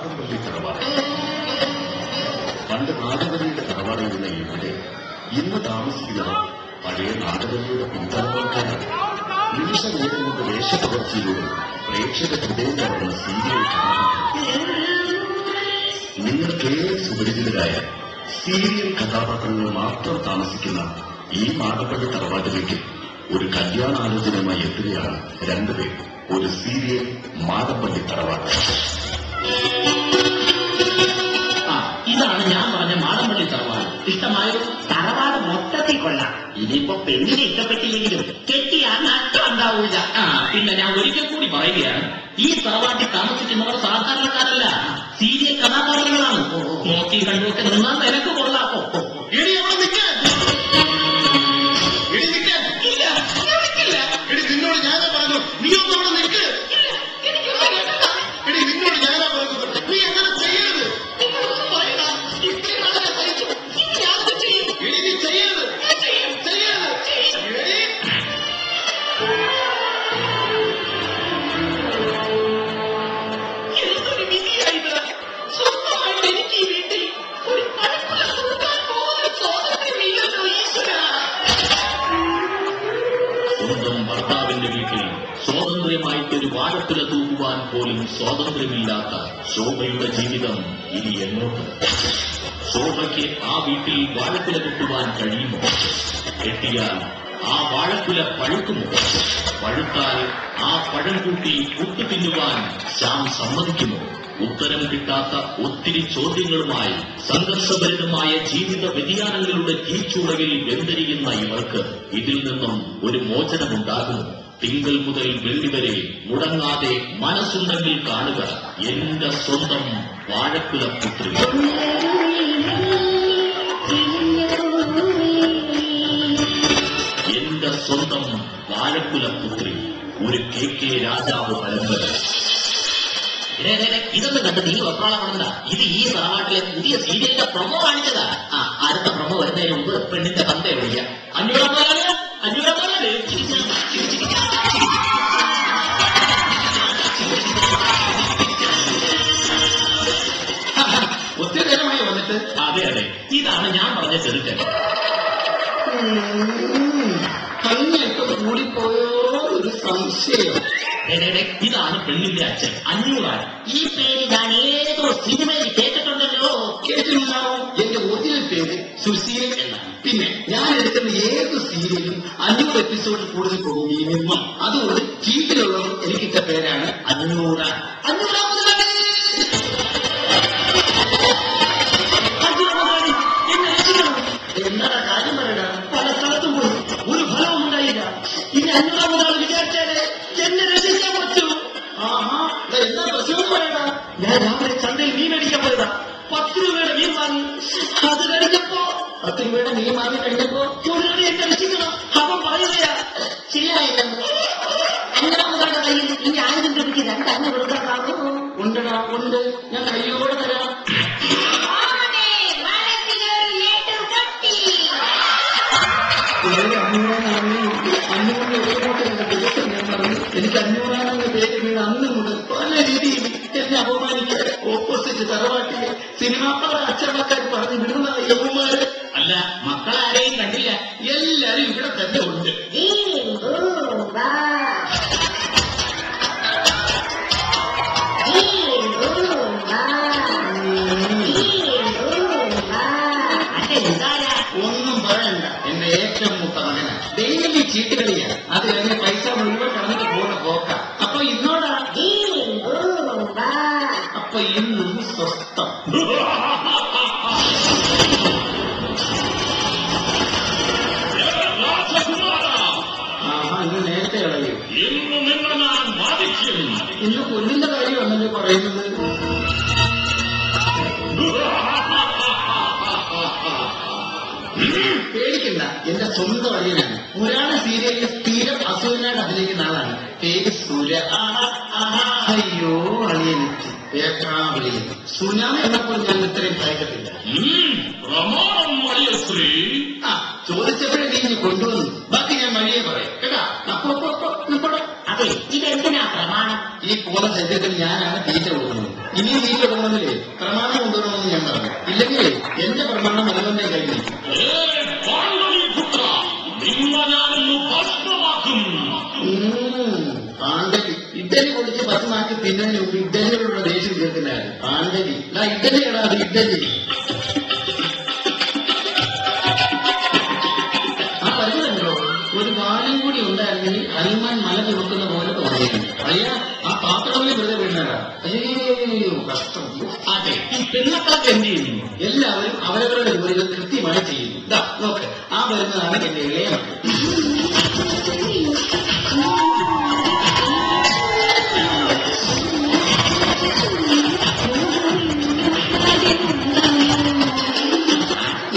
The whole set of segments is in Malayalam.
മാടമ്പള്ളി തറവാട്. പണ്ട് നാടകവലിയുടെ തറവാടായിരുന്ന ഇവിടെ ഇന്ന് താമസിക്കുന്നത് പഴയ നാടകവലിയുടെ പിൻതലമുറക്കാരാണ്. നിമിഷ നേരം കൊണ്ട് വേഷപകർച്ചയിലൂടെ പ്രേക്ഷക ഹൃദയം കവർന്ന സീരിയൽ കഥാപാത്രങ്ങൾ. നിങ്ങൾക്കേറെ സുപരിചിതരായ സീരിയൽ കഥാപാത്രങ്ങൾ മാത്രം താമസിക്കുന്ന ഈ മാടമ്പള്ളി തറവാട്ടിലേക്ക് ഒരു കല്യാണാലോചനയുമായി എത്തുകയാണ് രണ്ടുപേർ. ഒരു സീരിയൽ മാടമ്പള്ളി തറവാട്. ഇതാണ് ഞാൻ പറഞ്ഞ മാടമ്പള്ളി തറവാട്. ഇഷ്ടമായോ? തറവാട് മൊത്തത്തിൽ കൊള്ളാം. ഇനിയിപ്പോ പെണ്ണിനെ ഇഷ്ടപ്പെട്ടില്ലെങ്കിലും കെട്ടിയാൽ നഷ്ടം ഉണ്ടാവൂല. പിന്നെ ഞാൻ ഒരിക്കൽ കൂടി പറയുകയാണ്, ഈ തറവാട്ടിൽ താമസിക്കുന്നവർ സാധാരണക്കാരല്ല, സീരിയൽ കഥാപാത്രങ്ങളാണ്. നോക്കി കണ്ടുമൊക്കെ നിന്നാൽ നിനക്ക് കൊള്ളാപ്പോ. നിന്നോട് ഞാനാ പറഞ്ഞു, നീ ഒന്നവിടെ നിൽക്ക്. എടി നിന്നോട് ഞാനാ പറഞ്ഞു, നീ അങ്ങനെ ചെയ്യരുത്. എടി നീ ചെയ്യരുത്, ചെയ്യരുത്. എന്തൊരു വിധിയായത്! സ്വന്തമായിട്ട് എനിക്ക് ഈ വീട്ടിൽ ഒരു പഴക്കുല കൊടുക്കാൻ പോലും സ്വാതന്ത്ര്യമില്ലല്ലോ ഈശ്വര. സ്വന്തം ഭർത്താവിന്റെ വീട്ടിൽ സ്വാതന്ത്ര്യമായിട്ടൊരു വാഴക്കുല തൂക്കുവാൻ പോലും സ്വാതന്ത്ര്യമില്ലാത്ത ശോഭയുടെ ജീവിതം ഇനി എങ്ങോട്ട്? ശോഭയ്ക്ക് ആ വീട്ടിൽ വാഴക്കുല കെട്ടുവാൻ കഴിയുമോ? കെട്ടിയാൽ ആ വാഴക്കുല പഴുക്കുമോ? പഴുത്താൽ ആ പഴം കൂട്ടി പുട്ടു തിന്നുവാൻ ശ്യാം സമ്മതിക്കുമോ? ഉത്തരം കിട്ടാത്ത ഒത്തിരി ചോദ്യങ്ങളുമായി സംഘർഷഭരിതമായ ജീവിത വ്യതിയാനങ്ങളുടെ തീച്ചൂളയിൽ വെന്തരിയുന്ന ഇവർക്ക് ഇതിൽ നിന്നും ഒരു മോചനമുണ്ടാകുമോ? തിങ്കൾ മുതൽ വെള്ളി വരെ മുടങ്ങാതെ മനസ്സുണ്ടെങ്കിൽ കാണുക എന്റെ സ്വന്തം വാഴക്കുല പുത്രി. എന്റെ സ്വന്തം വാഴക്കുല പുത്രി, ഒരു KK രാജാവ് പരമ്പര. ഇതൊന്നും കണ്ട് നീ വെപ്രാളപ്പെടുന്നതാ. ഇത് ഈ തറവാട്ടിലെ പുതിയ സീരിയലിന്റെ പ്രൊമോ കാണിച്ചതാ. അടുത്ത പ്രൊമോ വരുന്നതിന് മുമ്പ് പെണ്ണിന്റെ തന്തയെ വിളിക്കാം. 500 ഒത്തിരി നേരമായി വന്നിട്ട്. അതെ അതെ, ഇതാണ് ഞാൻ പറഞ്ഞ ചെറുക്കൻ. കഞ്ഞിയൊക്കെ കൂടിപ്പോയോ ഒരു സംശയം. ഇതാണ് പെണ്ണിന്റെ അച്ഛൻ. 500. ഈ പേര് ഞാൻ ഏതോ സിനിമയിൽ കേട്ടിട്ടുണ്ടല്ലോ. കേട്ടിട്ടുണ്ടാവും. എന്റെ ഒറിജിനൽ പേര് സുശീലൻ എന്നാണ്. പിന്നെ ഞാൻ എടുക്കുന്ന ഏത് സീരിയലും 500 എപ്പിസോഡിൽ കൂടുതൽ പോകും മിനിമം. അതുകൊണ്ട് ജീവിതത്തിലുള്ളവർ എനിക്കിട്ട പേരാണ് 500. 500 എന്നതാ കാര്യം പറയണ? പല സ്ഥലത്തും പോയി ഒരു ഫലവും ഉണ്ടായില്ല. ഇനി 500 വിചാരിച്ചാല് എന്നെ രക്ഷിക്കാൻ പറ്റൂ. എന്താ പ്രശ്നം പറയണ? ഞാൻ രാവിലെ ചന്തയിൽ മീൻ മേടിക്കാൻ പോയതാ. 10 രൂപയുടെ മീൻ വാങ്ങി. അത് കഴിഞ്ഞപ്പോ 10 രൂപയുടെ മീൻ വാങ്ങി കഴിഞ്ഞപ്പോ തൊഴിലാളി എന്നെ രക്ഷിക്കണം. അവൻ പറയുകയാ, ശരിയായിട്ടുണ്ട്. 500 കയ്യിൽ ഇനി 1000 രൂപയ്ക്ക് 2 അന്ന കൊടുക്കാറാകുമോ? ഉണ്ടടാ, ഉണ്ട്. ഞാൻ കയ്യോടെ തരാം. എനിക്ക് 500 പേര് വീണ് അന്ന് മുതൽ പല രീതിയിൽ എന്നെ അപമാനിക്കാൻ ഓപ്പോസിറ്റ് തറവാട്ടിലെ സിനിമാപ്പറ അച്ഛനക്കാർ പറഞ്ഞു വിടുന്ന യവന്മാര്. അല്ല, മക്കളാരെയും കണ്ടില്ല. എല്ലാരും ഇവിടെ തന്നെ ഉണ്ട്. ഒന്നും പറയണ്ട. എന്റെ ഏറ്റവും മൂത്ത മകന ഡെയിലി ചീട്ടുകളിയാണ്. അത് കഴിഞ്ഞ പൈസ മുഴുവൻ കളഞ്ഞിട്ട് പോകുന്ന പോക്ക. അപ്പൊ ഇന്നോടാ, അപ്പൊ ഇന്നും സ്വസ്ഥം. ഇന്ന് നേരത്തെ കളയും. ഇന്ന് പൊന്നിന്റെ കാര്യമാണല്ലോ പറയുന്നത്. പേടിക്കണ്ട, എന്റെ സ്വന്തം അളിയനാണ്. പുരാണ സീരിയലിൽ സ്ഥിരം അസുരനായിട്ട് അഭിനയിക്കുന്ന ആളാണ്. പേര് സുര. അയ്യോ അളിയനെത്തി പേക്കാവിളിയിൽ സുനാമി എന്നപ്പോൾ ഞാൻ ഇത്രയും ഭയക്കത്തില്ല. ചോദിച്ചപ്പോഴേ നീ കൊണ്ടുവന്നു. ബാക്കി ഞാൻ വഴിയെ പറയാം കേട്ടാ. അപ്പൊ അതെ, ഇതെന്തിനാ പ്രമാണം? ഈ പൂർണ്ണ ശരീരത്തിൽ ഞാനാണ് തീറ്റ കൊടുക്കുന്നത്. ഇനിയും നീ തുടങ്ങണമെന്നില്ലേ പ്രമാണം കൊണ്ടുവരണമെന്ന് ഞാൻ പറഞ്ഞു. ഇല്ലെങ്കിലേ എന്റെ പ്രമാണം അതുതന്നെ കഴിഞ്ഞു. പാണ്ഡവി ഇഡലി പൊളിച്ച് ഭസ്മാക്കി തിന്നതിന് മുമ്പ് ഇഡലികളുടെ ദേഷ്യം തീർക്കുന്നതാണ് പാണ്ഡവി. ഇഡലി എടാ, അത് ഇഡലി. ആ പറഞ്ഞല്ലോ ഒരു വാലും കൂടി ഉണ്ടായിരുന്നെങ്കിൽ ഹനുമാൻ മല ചുമക്കുന്ന പോലെ തോന്നിയിരുന്നു. അയ്യാ ആ പാത്രങ്ങളിൽ വെറുതെ വീണാ. അയ്യോ കഷ്ടം. അതെ, ഈ പെണ്ണുക്കളൊക്കെ എന്ത് ചെയ്യുന്നു? എല്ലാവരും അവരവരുടെ ജോലികൾ കൃത്യമായി ചെയ്യുന്നു. ഇതാ നോക്ക്, ആ വരുന്നതാണ് എന്റെ ഇളയ മക്കൾ.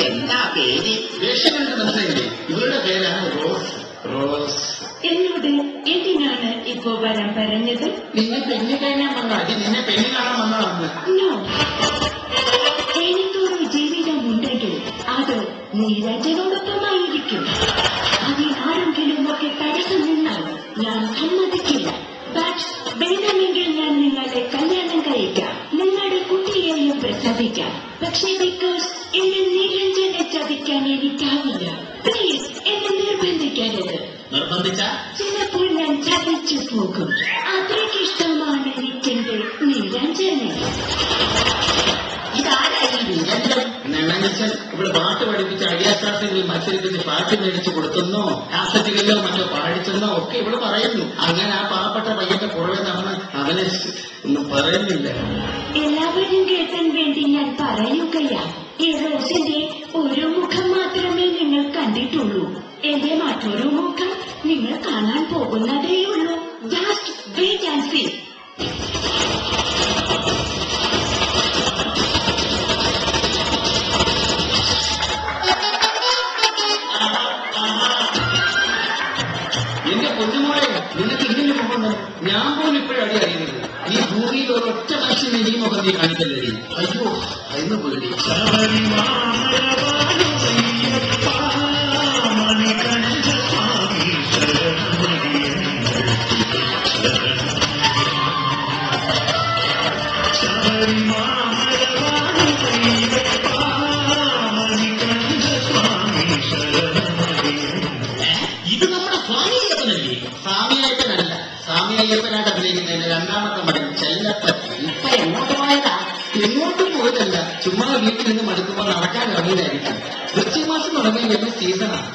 എന്താ പേര്? വേഷം കണ്ട് മനസ്സിലായില്ലേ? ഇവരുടെ പേരാണ് റോസ്. റോസ് എന്നോട് എന്തിനാണ് ഇപ്പോ വരാൻ പറഞ്ഞത്? നിന്നെ പെണ്ണി കഴിഞ്ഞാൽ വന്നാടി, നിന്നെ പെണ്ണി കാണാൻ വന്നതാണ്. നോ, എനിക്കൊരു ജീവിതമുണ്ടെങ്കിൽ അത് നീരജനോടൊപ്പമായിരിക്കും. അതിനാരെങ്കിലും ഒക്കെ തടസ്സം നിന്നാൽ ഞാൻ സമ്മതിക്കില്ല. ബട്ട് വേണമെങ്കിൽ ഞാൻ നിങ്ങളെ കല്യാണം കഴിക്കാം, നിങ്ങളുടെ കുട്ടിയെയും പ്രസവിക്കാം. പക്ഷേ ബിക്കോസ് എന്നെ നിരഞ്ജനെ ചതിക്കാൻ എനിക്കാവില്ല. പ്ലീസ് എന്നെ നിർബന്ധിക്കരുത്. നിർബന്ധിച്ച ചിലപ്പോൾ ഞാൻ ചതിച്ചു പോകും. അത്രയ്ക്കിഷ്ടമാണ് എനിക്കെന്റെ നിരഞ്ജനെ. ഇതാരായി നിരഞ്ജൻ? നെണ്ണച്ചൻ ഇവിടെ പാട്ട് പഠിപ്പിച്ച് അടിയാശാസ്ത്രങ്ങളിൽ മത്സരിപ്പിച്ച് പാട്ട് മേടിച്ചു കൊടുത്തെന്നോ കാസറ്റുകളിലോ മറ്റോ പാടിച്ചെന്നോ ഒക്കെ ഇവിടെ പറയുന്നു. അങ്ങനെ ആ പാവപ്പെട്ട പയ്യന്റെ പുറകെ നടന്ന് അവനെ ഒന്നും പറയുന്നില്ല. എല്ലാവരും കേൾക്കാൻ വേണ്ടി ഞാൻ പറയുകയാ. ഈ റോസിന്റെ ഒരു മുഖം മാത്രമേ നിങ്ങൾ കണ്ടിട്ടുള്ളൂ. എന്റെ മറ്റൊരു മുഖം നിങ്ങൾ കാണാൻ പോകുന്നതേയുള്ളൂ. Just wait and see. എന്റെ പൊന്നുമോളെ, നിനക്ക് ഇങ്ങനെ മുഖം ഞാൻ പോലും ഇപ്പോഴും അടി അറിയുന്നത്. ഈ ഭൂമിയിൽ ഒരൊറ്റ മനുഷ്യനെ ഈ മുഖം നീ കാണിക്കല്ലേ? അയ്യോ അന്ന് പേടി. ഇത് നമ്മുടെ സ്വാമിയപ്പനല്ലേ? സ്വാമിയപ്പനല്ല, സ്വാമിയപ്പനായിട്ട് അഭിനയിക്കുന്നതിന്റെ രണ്ടാമത്തെ മകൻ ചെല്ലപ്പൻ. ഇപ്പൊ എങ്ങോട്ട് പോയതാ? എങ്ങോട്ടും പോയിട്ടല്ല, ചുമ്മാ വീട്ടിൽ നിന്ന് മടുക്കുമ്പോൾ നടക്കാൻ ഇറങ്ങിയതായിരിക്കും. വൃശ്ചിക മാസം തുടങ്ങിയ വലിയ സീസണാണ്.